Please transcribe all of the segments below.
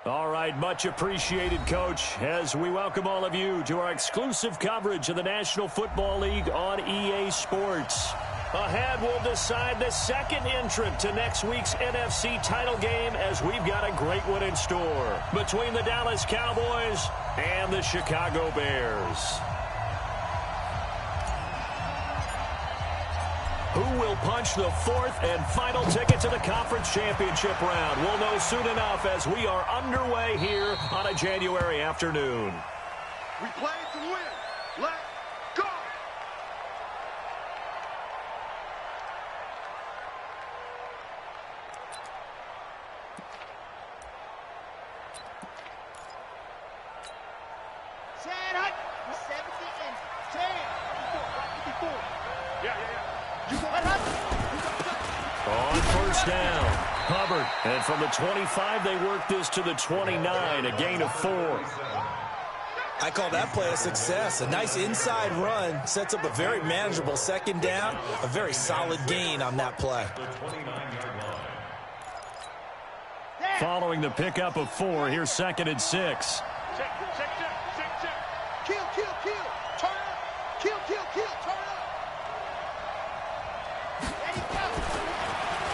All right, much appreciated, Coach, as we welcome all of you to our exclusive coverage of the National Football League on EA Sports. Ahead, we'll decide the second entrant to next week's NFC title game as we've got a great one in store between the Dallas Cowboys and the Chicago Bears. Who will punch the fourth and final ticket to the conference championship round? We'll know soon enough as we are underway here on a January afternoon. We play to win. Let's go! On first down, Hubbard. And from the 25, they work this to the 29, a gain of 4. I call that play a success. A nice inside run sets up a very manageable second down, a very solid gain on that play. Following the pickup of 4, here's 2nd and 6. Kill, kill, kill. Turn up. Kill, kill, kill. Turn up.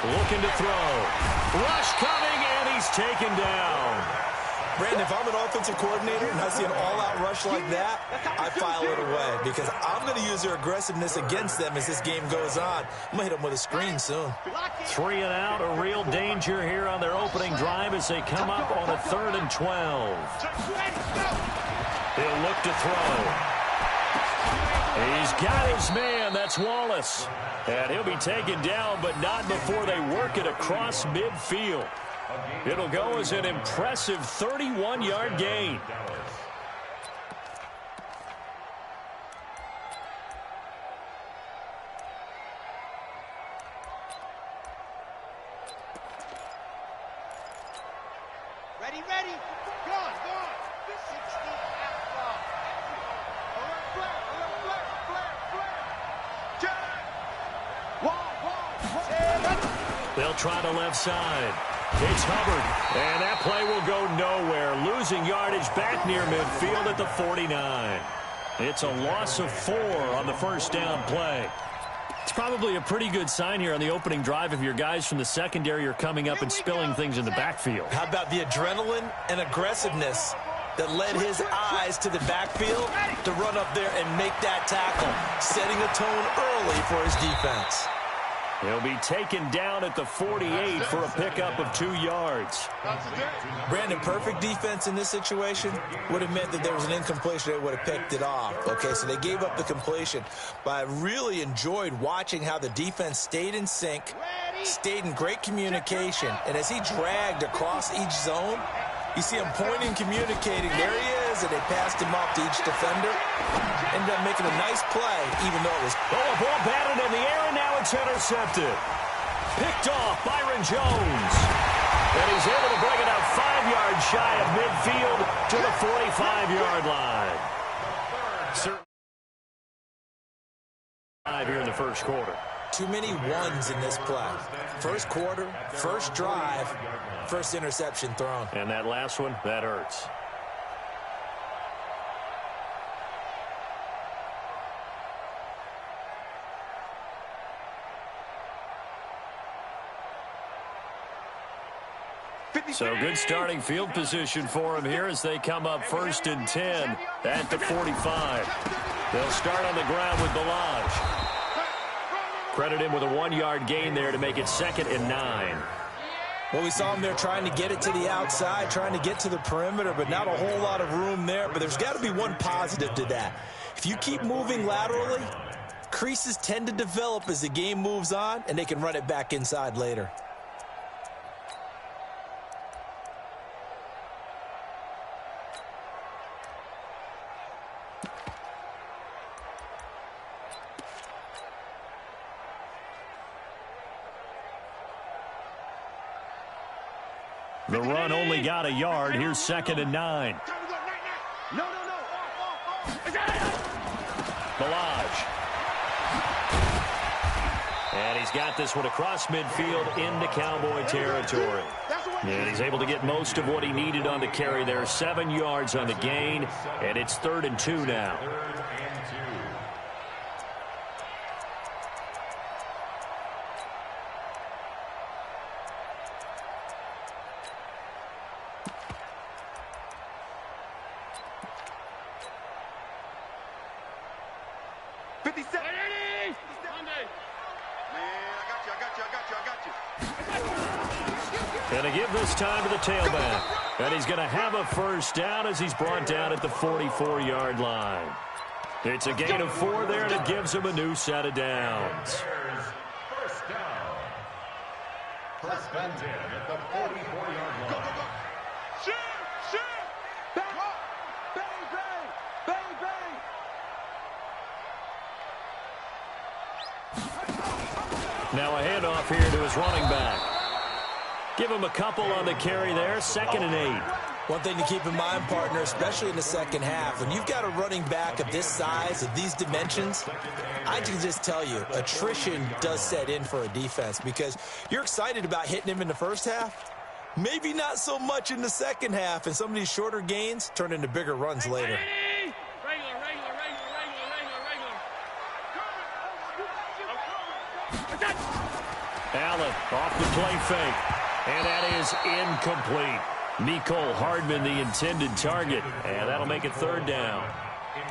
Looking to throw. Rush coming, and he's taken down. Brandon, if I'm an offensive coordinator and I see an all-out rush like that, I file it away because I'm going to use their aggressiveness against them as this game goes on. I'm going to hit them with a screen soon. 3 and out, a real danger here on their opening drive as they come up on a 3rd and 12. He'll look to throw. He's got his man. That's Wallace. And he'll be taken down, but not before they work it across midfield. It'll go as an impressive 31-yard gain. Ready, ready. Go on, go on. 60 out. They'll try the left side. It's Hubbard, and that play will go nowhere. Losing yardage back near midfield at the 49. It's a loss of 4 on the first down play. It's probably a pretty good sign here on the opening drive if your guys from the secondary are coming up and spilling things in the backfield. How about the adrenaline and aggressiveness that led his eyes to the backfield to run up there and make that tackle, setting a tone early for his defense. He'll be taken down at the 48 for a pickup of 2 yards. Brandon, perfect defense in this situation would have meant that there was an incompletion. They would have picked it off. Okay, so they gave up the completion. But I really enjoyed watching how the defense stayed in sync, stayed in great communication. And as he dragged across each zone, you see him pointing, communicating. There he is, and they passed him off to each defender. Ended up making a nice play, even though it was... Oh, a ball batted in the air, and now it's intercepted. Picked off Byron Jones. And he's able to bring it up 5 yards shy of midfield to the 45-yard line. Here in the first quarter. Too many ones in this play. First quarter, first drive, first interception thrown. And that last one, that hurts. So good starting field position for him here as they come up 1st and 10 at the 45. They'll start on the ground with Balaj. Credit him with a 1-yard gain there to make it 2nd and 9. Well, we saw him there trying to get it to the outside, trying to get to the perimeter, but not a whole lot of room there. But there's got to be one positive to that. If you keep moving laterally, creases tend to develop as the game moves on, and they can run it back inside later. The run only got a yard. Here's 2nd and 9. Balaj. And he's got this one across midfield into Cowboy territory. That's the way And he's able to get most of what he needed on the carry there. 7 yards on the gain, and it's 3rd and 2 now. Going to give this time to the tailback. And he's going to have a first down as he's brought down at the 44-yard line. It's a gain of 4 there, and it gives him a new set of downs. First down. First and 10 at the 44-yard line. Now a handoff here to his running back. Give him a couple on the carry there, 2nd and 8. One thing to keep in mind, partner, especially in the second half, when you've got a running back of this size, of these dimensions, I can just tell you, attrition does set in for a defense because you're excited about hitting him in the first half. Maybe not so much in the second half, and some of these shorter gains turn into bigger runs later. Allen off the play fake, and that is incomplete. Mecole Hardman, the intended target, and that'll make it 3rd down.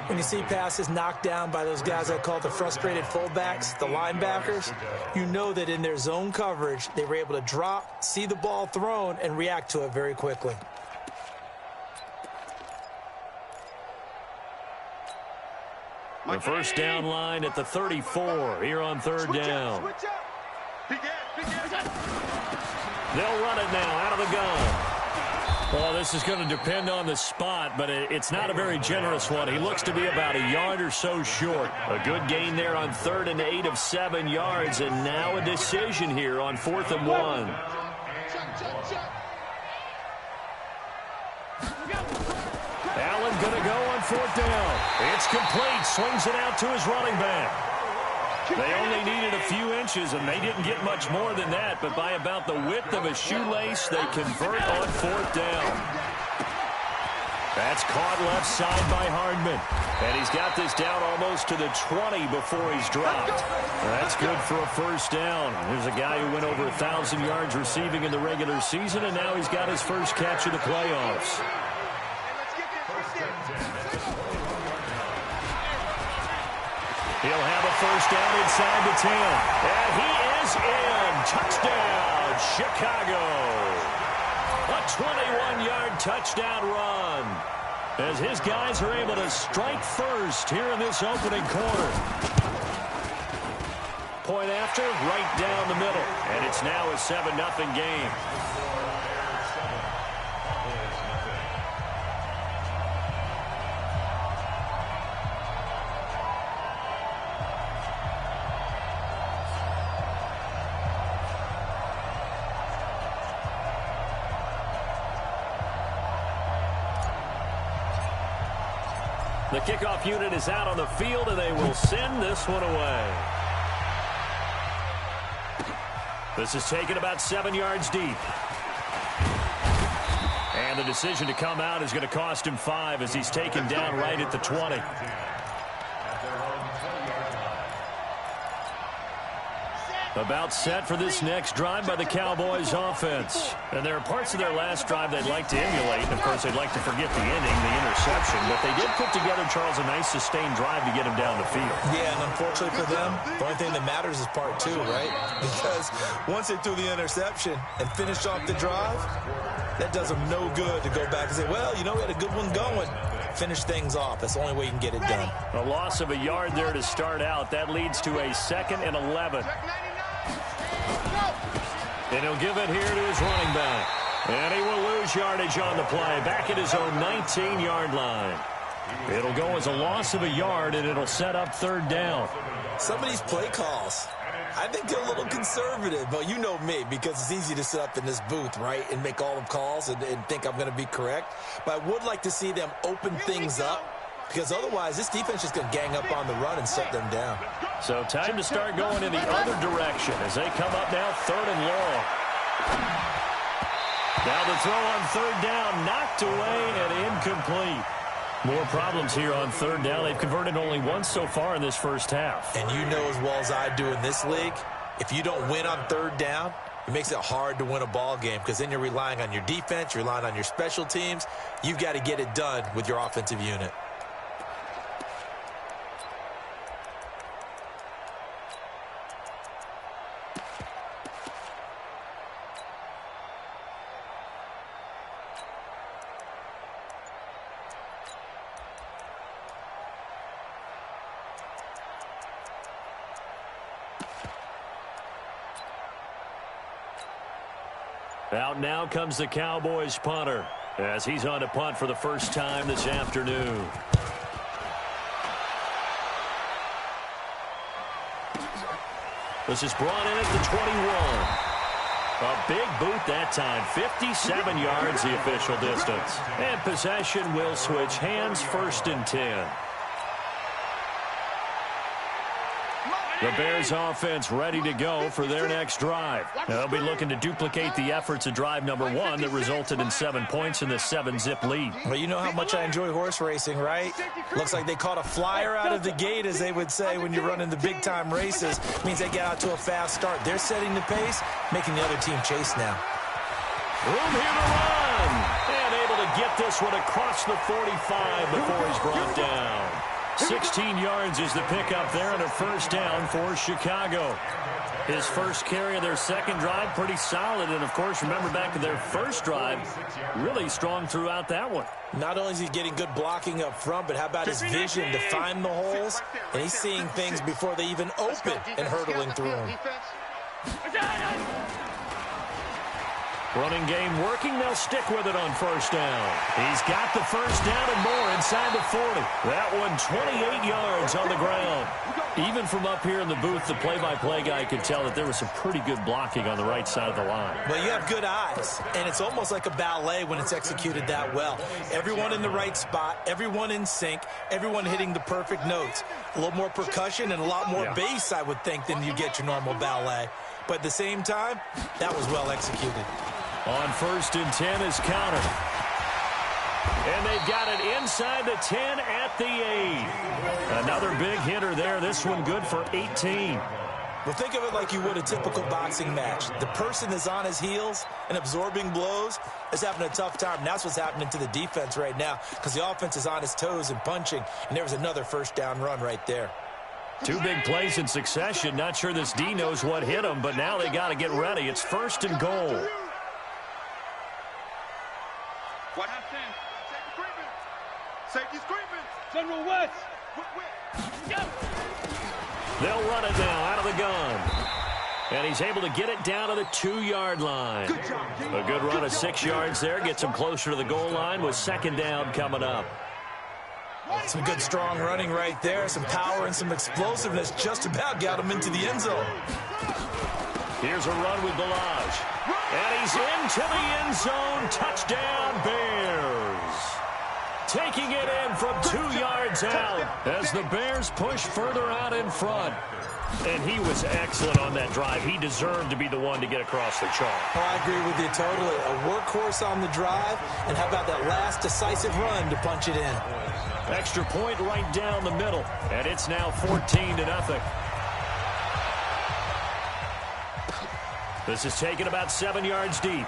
When you see passes knocked down by those guys I call the frustrated fullbacks, the linebackers, you know that in their zone coverage, they were able to drop, see the ball thrown, and react to it very quickly. The first down line at the 34 here on 3rd down. They'll run it now out of the gun. Well, this is going to depend on the spot, but it's not a very generous one. He looks to be about a yard or so short. A good gain there on 3rd and 8 of 7 yards, and now a decision here on 4th and 1. Allen going to go on 4th down. It's complete. Swings it out to his running back. They only needed a few inches, and they didn't get much more than that, but by about the width of a shoelace, they convert on 4th down. That's caught left side by Hardman, and he's got this down almost to the 20 before he's dropped. That's good for a first down. Here's a guy who went over 1,000 yards receiving in the regular season, and now he's got his first catch of the playoffs. He'll have a first down inside the 10. And he is in. Touchdown, Chicago. A 21-yard touchdown run. As his guys are able to strike first here in this opening quarter. Point after, right down the middle. And it's now a 7-0 game. The kickoff unit is out on the field, and they will send this one away. This is taken about 7 yards deep. And the decision to come out is going to cost him 5 as he's taken down right at the 20. About set for this next drive by the Cowboys offense. And there are parts of their last drive they'd like to emulate. And, of course, they'd like to forget the inning, the interception. But they did put together, Charles, a nice sustained drive to get him down the field. Yeah, and unfortunately for them, the only thing that matters is part 2, right? Because once they threw the interception and finished off the drive, that does them no good to go back and say, well, you know, we had a good one going. Finish things off. That's the only way you can get it done. A loss of a yard there to start out. That leads to a 2nd and 11. And he'll give it here to his running back. And he will lose yardage on the play. Back at his own 19-yard line. It'll go as a loss of a yard, and it'll set up 3rd down. Some of these play calls, I think they're a little conservative. But you know me, because it's easy to sit up in this booth, right, and make all the calls and think I'm going to be correct. But I would like to see them open things up, because otherwise this defense is going to gang up on the run and shut them down. So time to start going in the other direction as they come up now 3rd and long. Now the throw on third down, knocked away and incomplete. More problems here on third down. They've converted only once so far in this first half. And you know as well as I do in this league, if you don't win on third down, it makes it hard to win a ball game because then you're relying on your defense, you're relying on your special teams. You've got to get it done with your offensive unit. Out now comes the Cowboys punter as he's on to punt for the first time this afternoon. This is brought in at the 21. A big boot that time. 57 yards the official distance. And possession will switch hands, 1st and 10. The Bears offense ready to go for their next drive. They'll be looking to duplicate the efforts of drive number 1 that resulted in 7 points in the 7-zip lead. Well, you know how much I enjoy horse racing, right? Looks like they caught a flyer out of the gate, as they would say when you're running the big-time races. Means they get out to a fast start. They're setting the pace, making the other team chase now. Room here to run. And able to get this one across the 45 before he's brought down. 16 yards is the pickup there and a first down for Chicago. His first carry of their second drive, pretty solid. And, of course, remember back to their first drive, really strong throughout that one. Not only is he getting good blocking up front, but how about his vision to find the holes? And he's seeing things before they even open and hurtling through them. Running game working. They'll stick with it on first down. He's got the first down and more inside the 40. That one 28 yards on the ground. Even from up here in the booth, the play-by-play guy could tell that there was some pretty good blocking on the right side of the line. Well, you have good eyes, and it's almost like a ballet when it's executed that well. Everyone in the right spot, everyone in sync, everyone hitting the perfect notes. A little more percussion and a lot more bass, I would think, than you get your normal ballet. But at the same time, that was well executed. On 1st and 10 is counter. And they've got it inside the 10 at the 8. Another big hitter there. This one good for 18. Well, think of it like you would a typical boxing match. The person is on his heels and absorbing blows is having a tough time. And that's what's happening to the defense right now because the offense is on his toes and punching. And there was another first down run right there. 2 big plays in succession. Not sure this D knows what hit him, but now they got to get ready. It's 1st and goal. What happened? Safety screaming. General West. They'll run it now out of the gun. And he's able to get it down to the 2-yard line. A good run of 6 yards there. Gets him closer to the goal line with 2nd down coming up. Some good strong running right there. Some power and some explosiveness just about got him into the end zone. Here's a run with Balaj. And he's into the end zone. Touchdown, Bears. Taking it in from 2 yards out as the Bears push further out in front. And he was excellent on that drive. He deserved to be the one to get across the chalk. Oh, I agree with you totally. A workhorse on the drive. And how about that last decisive run to punch it in? Extra point right down the middle. And it's now 14-0. This is taken about 7 yards deep.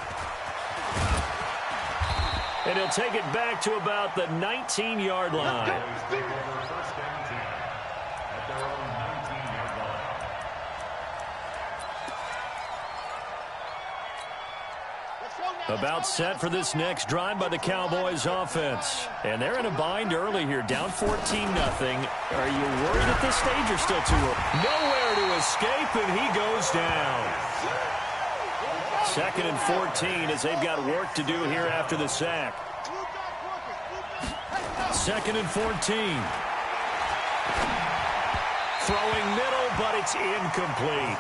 And he'll take it back to about the 19-yard line. About set for this next drive by the Cowboys offense. And they're in a bind early here, down 14-0. Are you worried at this stage or still too early? Nowhere to escape, and he goes down. 2nd and 14 as they've got work to do here after the sack. 2nd and 14. Throwing middle, but it's incomplete.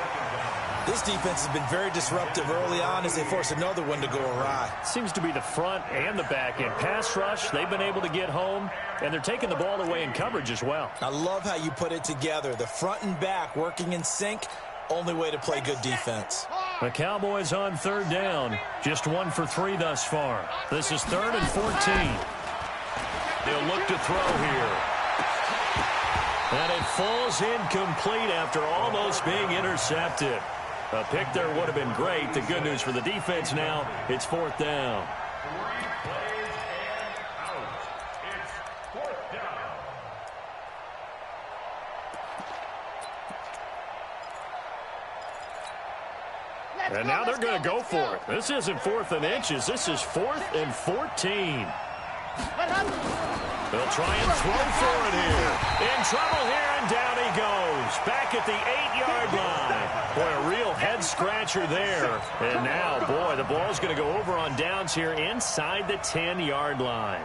This defense has been very disruptive early on as they force another one to go awry. Seems to be the front and the back end. Pass rush, they've been able to get home, and they're taking the ball away in coverage as well. I love how you put it together. The front and back working in sync, only way to play good defense. The Cowboys on third down. Just 1 for 3 thus far. This is 3rd and 14. They'll look to throw here. And it falls incomplete after almost being intercepted. A pick there would have been great. The good news for the defense now, it's 4th down. 3 plays and out. It's 4th down. And now they're going to go for it. This isn't 4th and inches. This is 4th and 14. They'll try and throw for it here. In trouble here, and down he goes. Back at the 8-yard line. Boy, a real head-scratcher there. And now, boy, the ball's going to go over on downs here inside the 10-yard line.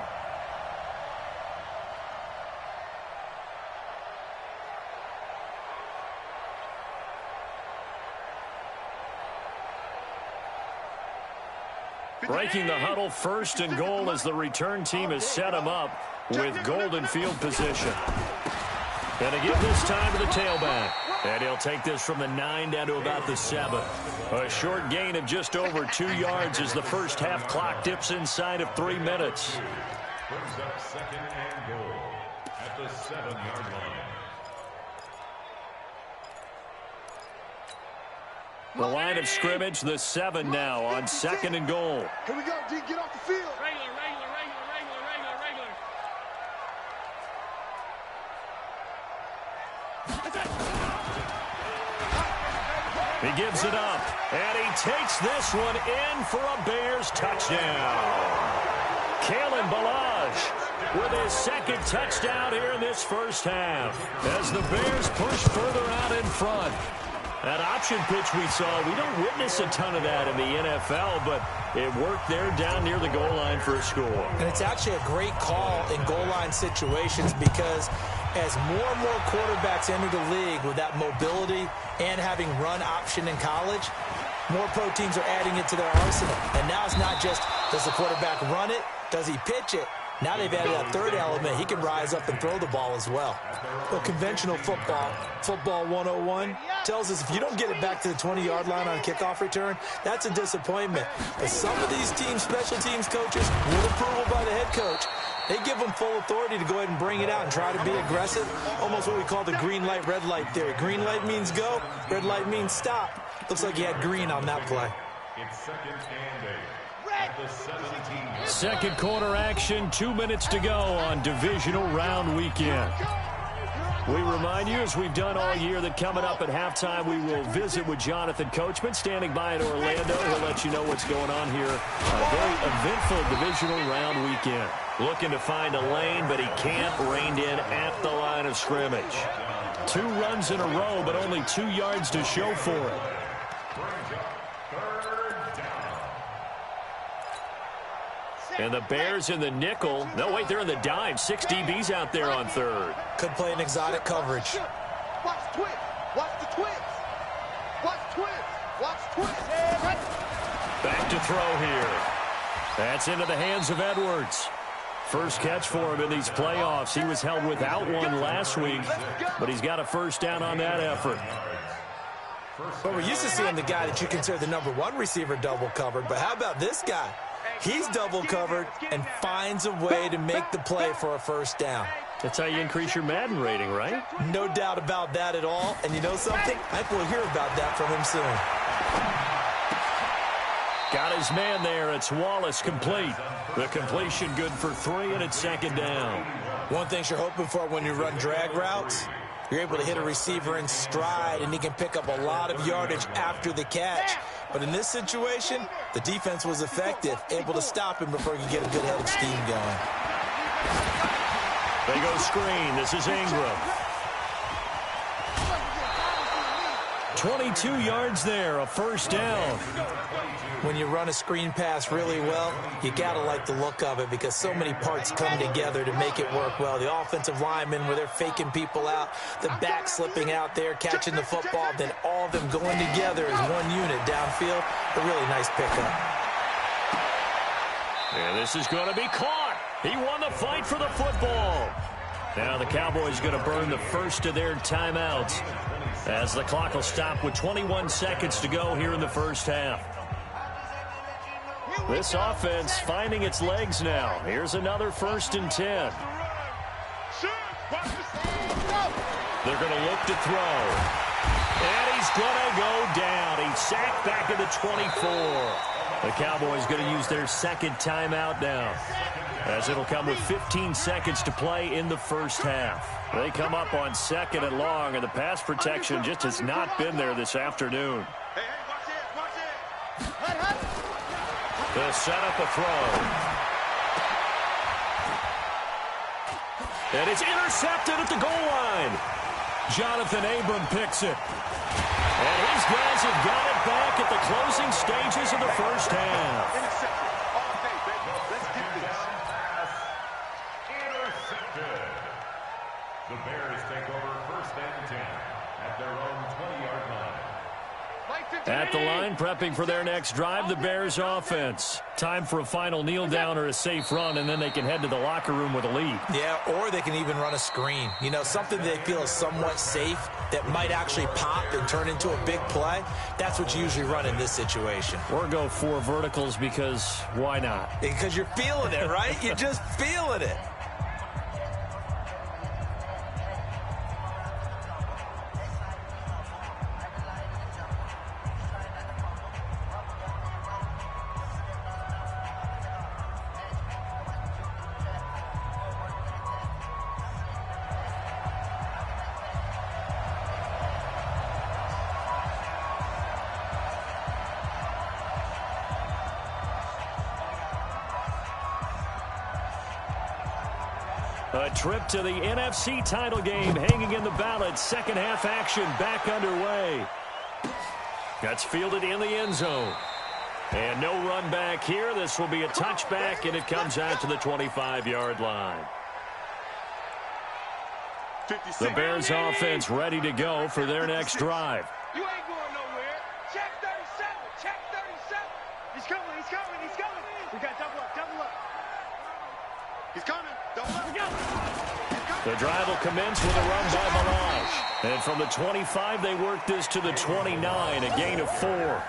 Breaking the huddle, 1st and goal as the return team has set him up with golden field position. And to give this time to the tailback. And he'll take this from the 9 down to about the 7. A short gain of just over 2 yards as the first half clock dips inside of 3 minutes. Brings up 2nd and goal at the 7-yard line. The line of scrimmage, the 7 now on 2nd and goal. Here we go, D. Get off the field. Regular. He gives it up, and he takes this one in for a Bears touchdown. Kalen Ballage with his 2nd touchdown here in this first half as the Bears push further out in front. That option pitch we saw, we don't witness a ton of that in the NFL, but it worked there down near the goal line for a score. And it's actually a great call in goal line situations because as more and more quarterbacks enter the league with that mobility and having run option in college, more pro teams are adding it to their arsenal. And now it's not just, does the quarterback run it? Does he pitch it? Now they've added that 3rd element. He can rise up and throw the ball as well. Well, conventional football 101, tells us if you don't get it back to the 20-yard line on a kickoff return, that's a disappointment. But some of these teams, special teams coaches, with approval by the head coach, they give them full authority to go ahead and bring it out and try to be aggressive, almost what we call the green light, red light theory. Green light means go, red light means stop. Looks like he had green on that play. It's 2nd and 8 at the 17. Second quarter action, 2 minutes to go on divisional round weekend. We remind you, as we've done all year, that coming up at halftime, we will visit with Jonathan Coachman, standing by in Orlando. He'll let you know what's going on here. A very eventful divisional round weekend. Looking to find a lane, but he can't. Reined in at the line of scrimmage. 2 runs in a row, but only 2 yards to show for it. And the Bears in the nickel. No, wait, they're in the dime. 6 DBs out there on 3rd. Could play an exotic coverage. Watch twist. Watch the twist. Watch twist. Watch twist. Back to throw here. That's into the hands of Edwards. First catch for him in these playoffs. He was held without one last week, but he's got a first down on that effort. But we're used to seeing the guy that you consider the #1 receiver double covered. But how about this guy? He's double covered and finds a way to make the play for a first down. That's how you increase your Madden rating, right? No doubt about that at all. And you know something? I think we'll hear about that from him soon. Got his man there. It's Wallace complete. The completion good for 3, and it's 2nd down. One thing you're hoping for when you run drag routes, you're able to hit a receiver in stride, and he can pick up a lot of yardage after the catch. But in this situation, the defense was effective, able to stop him before he could get a good head of steam going. They go screen. This is Ingram. 22 yards there, a first down. When you run a screen pass really well, you got to like the look of it because so many parts come together to make it work well. The offensive linemen, where they're faking people out, the back slipping out there, catching the football, then all of them going together as one unit downfield. A really nice pickup. And this is going to be caught. He won the fight for the football. Now the Cowboys going to burn the first of their timeouts as the clock will stop with 21 seconds to go here in the first half. This offense finding its legs now. Here's another 1st and 10. They're going to look to throw. And he's going to go down. He's sacked back at the 24. The Cowboys going to use their second timeout now, as it'll come with 15 seconds to play in the first half. They come up on 2nd and long, and the pass protection just has not been there this afternoon. They'll set up a throw. And it's intercepted at the goal line. Jonathan Abram picks it. And his guys have got it back at the closing stages of the first half. Intercepted. The Bears take over 1st and 10 at their own 20-yard line. At the line, prepping for their next drive, the Bears offense. Time for a final kneel down or a safe run, and then they can head to the locker room with a lead. Yeah, or they can even run a screen. You know, something they feel is somewhat safe that might actually pop and turn into a big play. That's what you usually run in this situation. Or go 4 verticals because why not? Because you're feeling it, right? You're just feeling it. A trip to the NFC title game hanging in the balance. Second half action back underway. That's fielded in the end zone. And no run back here. This will be a touchback, and it comes out to the 25-yard line. The Bears offense ready to go for their next drive. You ain't going nowhere. Check 37. Check 37. He's coming. He's coming. He's coming. We got double up. Double up. He's coming. Double up. The drive will commence with a run by Mirage. And from the 25, they work this to the 29, a gain of 4.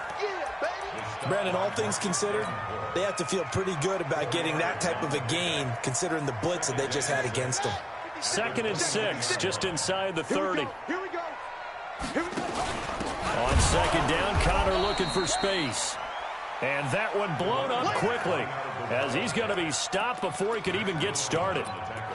Brandon, all things considered, they have to feel pretty good about getting that type of a gain, considering the blitz that they just had against them. 2nd and 6, just inside the 30. Here we go. Here we go. On 2nd down, Connor looking for space. And that one blown up quickly, as he's going to be stopped before he could even get started.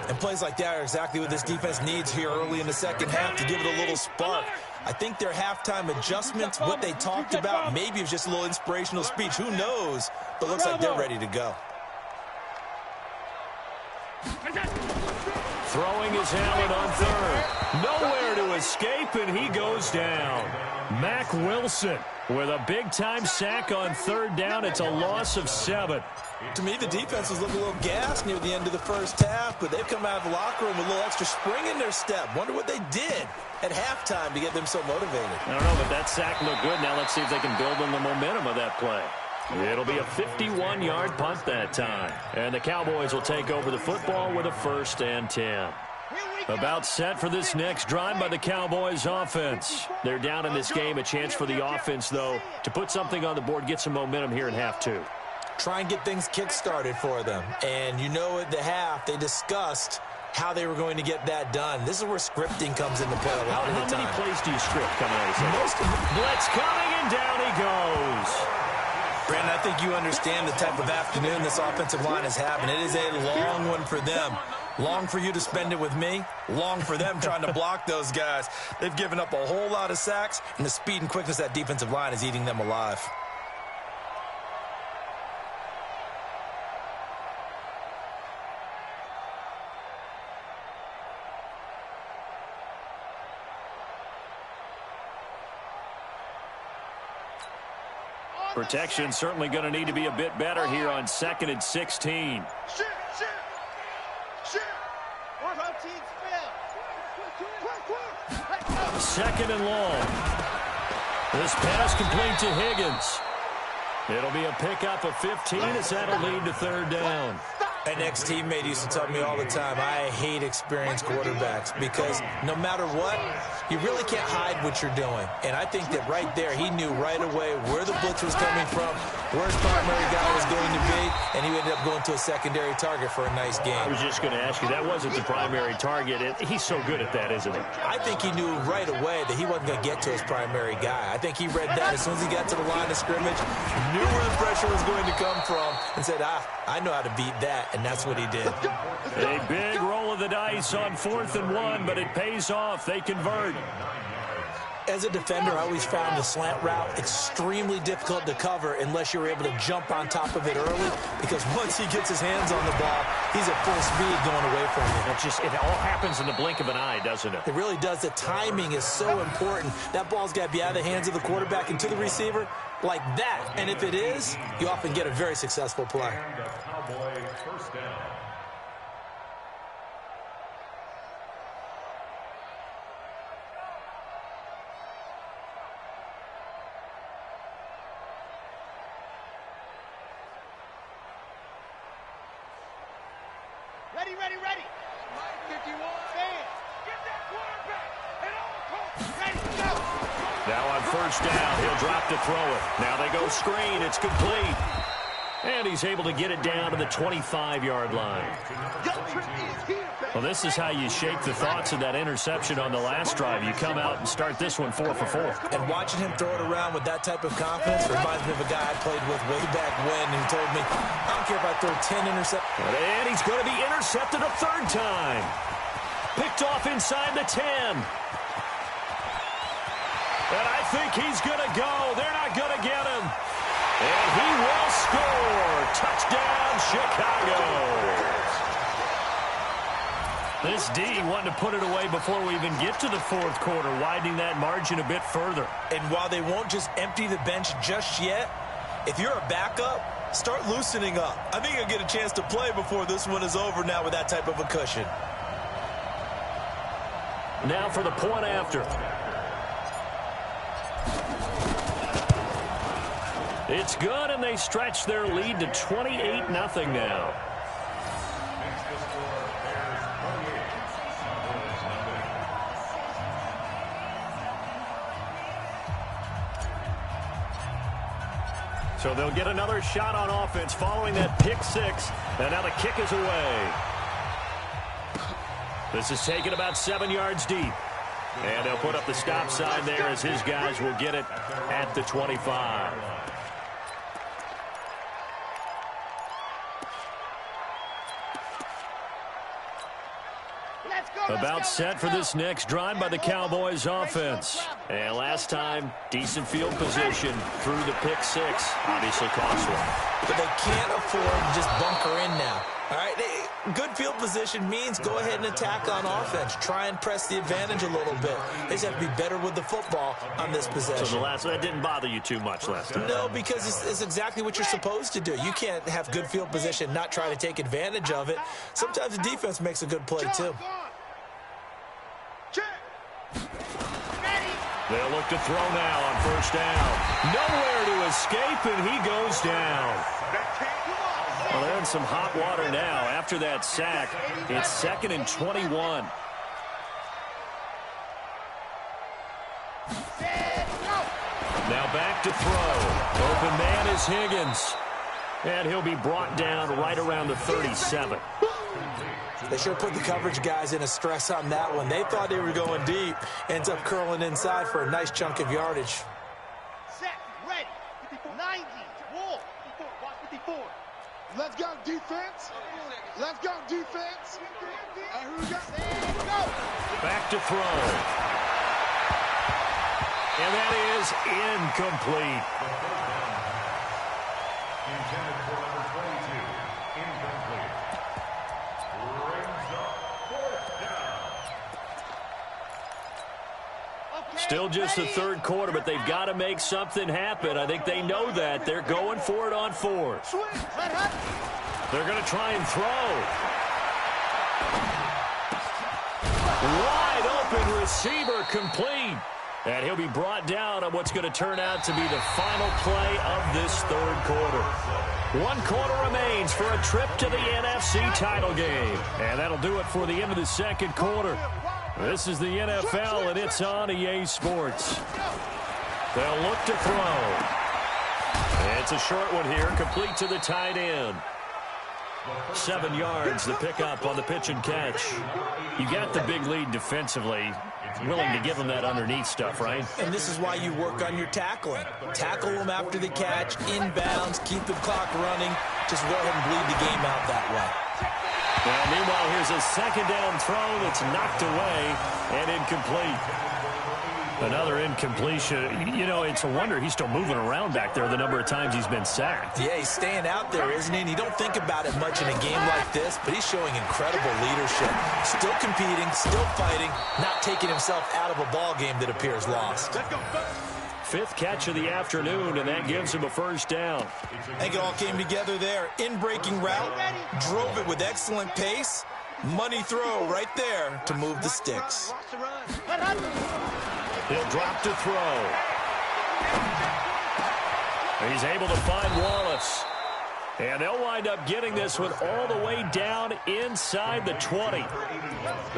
And plays like that are exactly what this defense needs here early in the second half to give it a little spark. I think their halftime adjustments, what they talked about, maybe it was just a little inspirational speech. Who knows? But looks like they're ready to go. Throwing his helmet on 3rd. Nowhere to escape, and he goes down. Mack Wilson with a big-time sack on 3rd down. It's a loss of 7. To me, the defense was looking a little gassed near the end of the first half, but they've come out of the locker room with a little extra spring in their step. Wonder what they did at halftime to get them so motivated. I don't know, but that sack looked good. Now let's see if they can build on the momentum of that play. It'll be a 51-yard punt that time. And the Cowboys will take over the football with a 1st and 10. About set for this next drive by the Cowboys offense. They're down in this game. A chance for the offense, though, to put something on the board, get some momentum here in half 2. Try and get things kick-started for them. And you know at the half, they discussed how they were going to get that done. This is where scripting comes into play a lot of the time. How many plays do you script coming out of this? Most of them. Blitz coming, and down he goes. Brandon, I think you understand the type of afternoon this offensive line is having. It is a long one for them. Long for you to spend it with me. Long for them trying to block those guys. They've given up a whole lot of sacks, and the speed and quickness of that defensive line is eating them alive. Protection certainly going to need to be a bit better here on 2nd and 16. Shoot. One whole team spill. 2nd and long. This pass complete to Higgins. It'll be a pickup of 15 as that'll lead to 3rd down. An ex-teammate used to tell me all the time, I hate experienced quarterbacks because no matter what, you really can't hide what you're doing. And I think that right there, he knew right away where the blitz was coming from, where his primary guy was going to be, and he ended up going to a secondary target for a nice game. I was just going to ask you, that wasn't the primary target. He's so good at that, isn't he? I think he knew right away that he wasn't going to get to his primary guy. I think he read that as soon as he got to the line of scrimmage, knew where the pressure was going to come from, and said, I know how to beat that. And that's what he did. A big roll of the dice on 4th and 1, but it pays off. They convert. As a defender, I always found the slant route extremely difficult to cover unless you're able to jump on top of it early, because once he gets his hands on the ball, he's at full speed going away from you. It all happens in the blink of an eye, doesn't it? It really does. The timing is so important. That ball's got to be out of the hands of the quarterback and to the receiver like that. And if it is, you often get a very successful play. First down. Ready, ready, ready. Line 51. Stand. Get that quarterback. And all coach. Ready, go. Now on first down, he'll drop to throw it. Now they go screen. It's complete. And he's able to get it down to the 25-yard line. Well, this is how you shape the thoughts of that interception on the last drive. You come out and start this one 4 for 4. And watching him throw it around with that type of confidence reminds me of a guy I played with way back when, and he told me, I don't care if I throw 10 interceptions. And he's going to be intercepted a third time. Picked off inside the 10. And I think he's going to go. They're not going to get him. And he will score. Touchdown, Chicago. This D wanted to put it away before we even get to the fourth quarter, widening that margin a bit further. And while they won't just empty the bench just yet, if you're a backup, start loosening up. I think you'll get a chance to play before this one is over now with that type of a cushion. Now for the point after. It's good, and they stretch their lead to 28-0 now. So they'll get another shot on offense following that pick six, and now the kick is away. This is taken about 7 yards deep. And they'll put up the stop sign there as his guys will get it at the 25. About set for this next drive by the Cowboys offense. And last time, decent field position through the pick six. Obviously costly. But they can't afford to just bunker in now. All right, good field position means go ahead and attack on offense. Try and press the advantage a little bit. They just have to be better with the football on this possession. So that didn't bother you too much last time? No, because it's exactly what you're supposed to do. You can't have good field position, not try to take advantage of it. Sometimes the defense makes a good play, too. They'll look to throw now on first down. Nowhere to escape, and he goes down. Well, they're in some hot water now. After that sack, it's 2nd and 21. Now back to throw. Open man is Higgins. And he'll be brought down right around the 37. They should have put the coverage guys in a stress on that one. They thought they were going deep. Ends up curling inside for a nice chunk of yardage. Set, ready, 90, wall, 54, watch 54. Let's go, defense. Let's go, defense. And who we got? Go. Back to throw. And that is incomplete. Intended for number 22. Incomplete. Brings up 4th down. Still just the third quarter, but they've got to make something happen. I think they know that. They're going for it on 4th. They're going to try and throw. Wide open receiver complete. And he'll be brought down on what's going to turn out to be the final play of this third quarter. 1 quarter remains for a trip to the NFC title game. And that'll do it for the end of the second quarter. This is the NFL, and it's on EA Sports. They'll look to throw. It's a short one here, complete to the tight end. 7 yards, the pickup on the pitch and catch. You got the big lead defensively. Willing to give them that underneath stuff, right? And this is why you work on your tackling. Tackle them after the catch, inbounds, keep the clock running. Just go ahead and bleed the game out that way. And meanwhile, here's a second down throw that's knocked away and incomplete. Another incompletion. You know, it's a wonder he's still moving around back there the number of times he's been sacked. Yeah, he's staying out there, isn't he? And you don't think about it much in a game like this, but he's showing incredible leadership. Still competing, still fighting, not taking himself out of a ball game that appears lost. 5th catch of the afternoon, and that gives him a first down. I think it all came together there. In-breaking route, drove it with excellent pace. Money throw right there to move the sticks. He'll drop to throw. He's able to find Wallace. And they'll wind up getting this one all the way down inside the 20.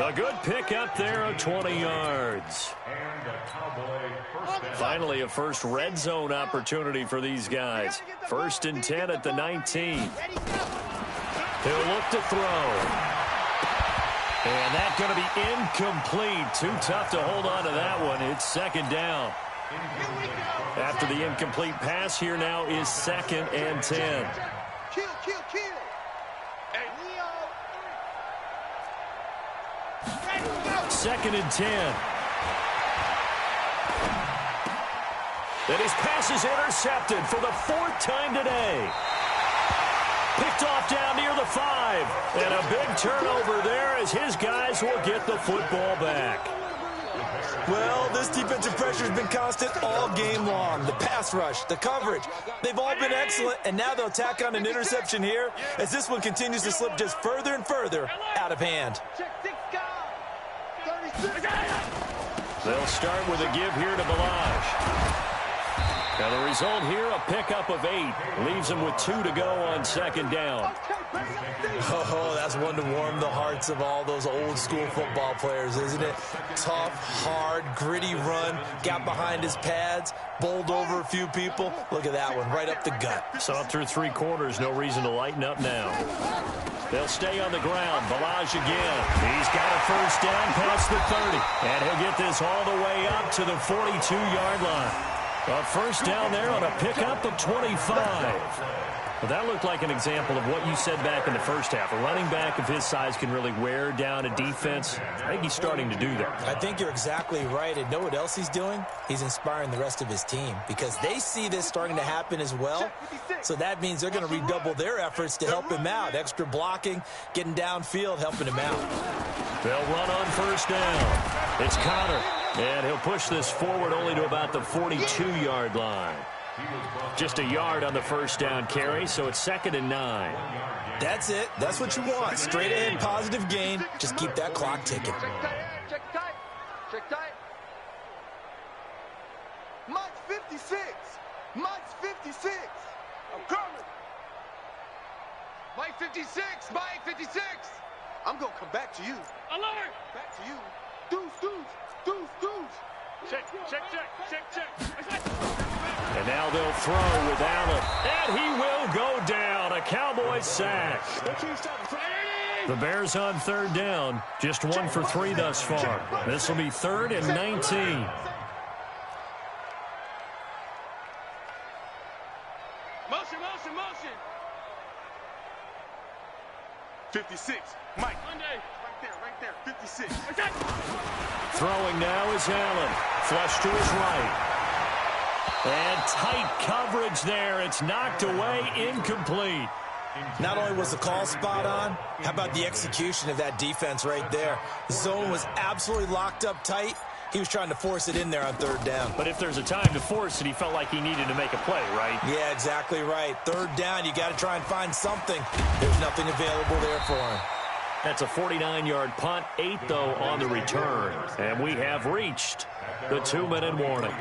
A good pickup there of 20 yards. Finally, a first red zone opportunity for these guys. 1st and 10 at the 19. He'll look to throw. And that's going to be incomplete. Too tough to hold on to that one. It's 2nd down. After the incomplete pass, here now is 2nd and 10. Kill. Hey, Leo. 2nd and 10. And his pass is intercepted for the 4th time today. Picked off down near the 5. And a big turnover there as his guys will get the football back. Well, this defensive pressure has been constant all game long. The pass rush, the coverage, they've all been excellent, and now they'll tack on an interception here as this one continues to slip just further and further out of hand. They'll start with a give here to Balaj. Now the result here, a pickup of 8. Leaves him with 2 to go on 2nd down. Oh, that's one to warm the hearts of all those old school football players, isn't it? Tough, hard, gritty run, got behind his pads, bowled over a few people. Look at that one, right up the gut. So through 3 quarters, no reason to lighten up now. They'll stay on the ground. Balaj again. He's got a first down past the 30. And he'll get this all the way up to the 42-yard line. A first down there on a pickup of 25. Well, that looked like an example of what you said back in the first half. A running back of his size can really wear down a defense. I think he's starting to do that. I think you're exactly right. And know what else he's doing? He's inspiring the rest of his team because they see this starting to happen as well. So that means they're going to redouble their efforts to help him out. Extra blocking, getting downfield, helping him out. They'll run on first down. It's Connor. And he'll push this forward only to about the 42-yard line. Just a yard on the first down carry, so it's 2nd and 9. That's it. That's what you want. Straight ahead, positive gain. Just keep that clock ticking. Check tight. Mike's 56. Mike's 56. I'm coming. Mike 56. Mike 56. I'm going to come back to you. Alert. Back to you. Deuce. Check. And now they'll throw with Allen. And he will go down. A Cowboys sack. The Bears on 3rd down. Just 1 for 3 thus far. This will be 3rd and 19. Motion. 56. Mike. Right there. 56. Throwing now is Allen. Flush to his right. And tight coverage there. It's knocked away, incomplete. Not only was the call spot on, how about the execution of that defense right there? The zone was absolutely locked up tight. He was trying to force it in there on 3rd down. But if there's a time to force it, he felt like he needed to make a play, right? Yeah, exactly right. 3rd down, you got to try and find something. There's nothing available there for him. That's a 49-yard punt, 8, though, on the return. And we have reached the 2-minute warning.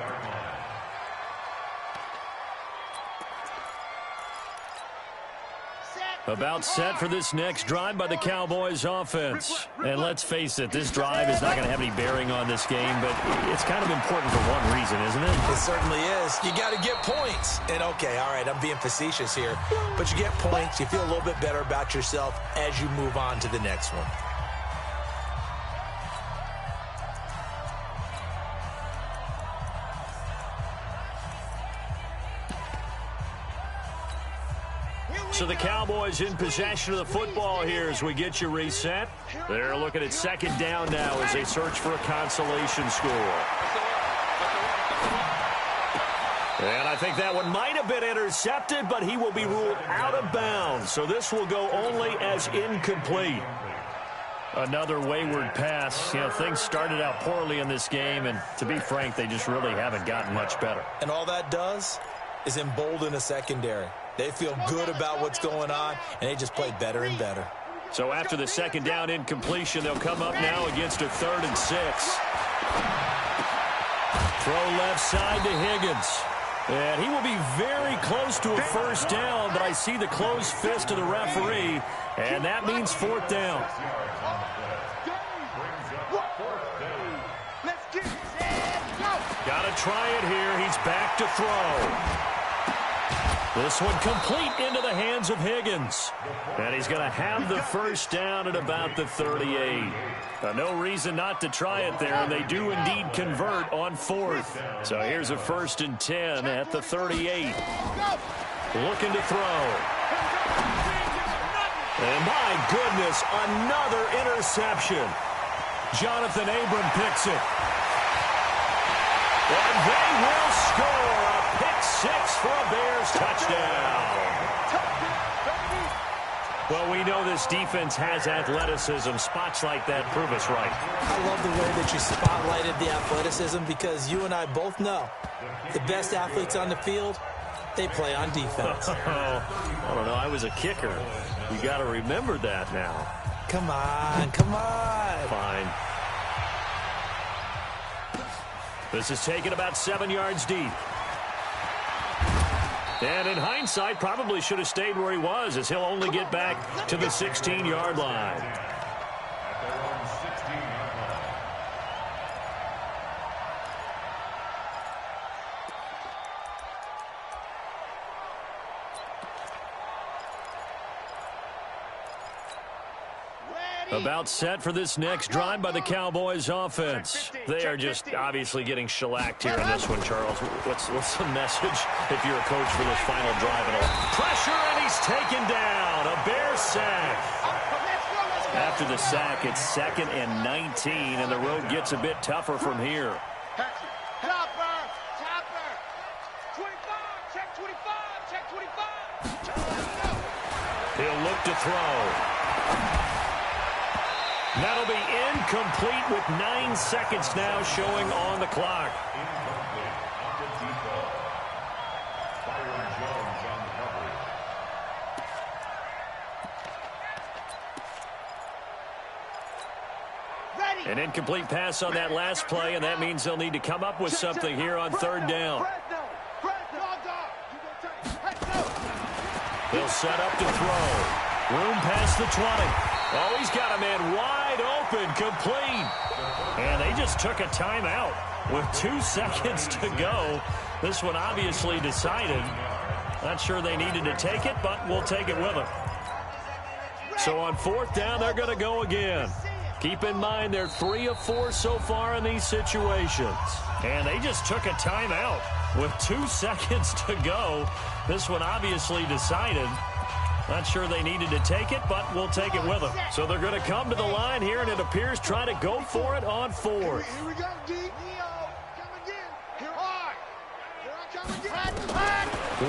About set for this next drive by the Cowboys offense. And let's face it, this drive is not going to have any bearing on this game, but it's kind of important for one reason, isn't it? It certainly is. You got to get points. And okay, all right, I'm being facetious here, but you get points, you feel a little bit better about yourself as you move on to the next one. So the Cowboys in possession of the football here as we get you reset. They're looking at second down now as they search for a consolation score. And I think that one might have been intercepted, but he will be ruled out of bounds. So this will go only as incomplete. Another wayward pass. You know, things started out poorly in this game, and to be frank, they just really haven't gotten much better. And all that does is embolden a secondary. They feel good about what's going on, and they just play better and better. So after the second down incompletion, they'll come up now against a 3rd and 6. Throw left side to Higgins. And he will be very close to a first down, but I see the closed fist of the referee, and that means 4th down. Got to try it here. He's back to throw. This one complete into the hands of Higgins. And he's going to have the first down at about the 38. No reason not to try it there, and they do indeed convert on 4th. So here's a 1st and 10 at the 38. Looking to throw. And my goodness, another interception. Jonathan Abram picks it. And they will score a pick 6 for a Bears touchdown. Well, we know this defense has athleticism. Spots like that prove us right. I love the way that you spotlighted the athleticism because you and I both know the best athletes on the field, they play on defense. I don't know. I was a kicker. You got to remember that now. Come on, come on. Fine. This is taken about 7 yards deep. And in hindsight, probably should have stayed where he was, as he'll only get back to the 16-yard line. About set for this next drive by the Cowboys offense. They are just obviously getting shellacked here in this one, Charles. What's the message if you're a coach for this final drive? Pressure, and he's taken down. A Bear sack. After the sack, it's 2nd and 19, and the road gets a bit tougher from here. Topper. 25. Check 25. Check 25. He'll look to throw. That'll be incomplete with 9 seconds now showing on the clock. An incomplete pass on that last play, and that means they'll need to come up with something here on 3rd down. They'll set up to throw. Room past the 20. Oh, he's got a man wide open, complete. And they just took a timeout with 2 seconds to go. This one obviously decided. Not sure they needed to take it, but we'll take it with them. So on 4th down, they're going to go again. Keep in mind, they're 3 of 4 so far in these situations. And they just took a timeout with 2 seconds to go. This one obviously decided. Not sure they needed to take it, but we'll take it with them. So they're going to come to the line here, and it appears trying to go for it on 4th. Here we go, D. Come again. Here I come again.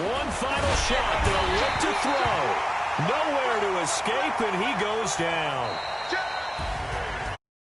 One final shot. They'll look to throw. Nowhere to escape, and he goes down.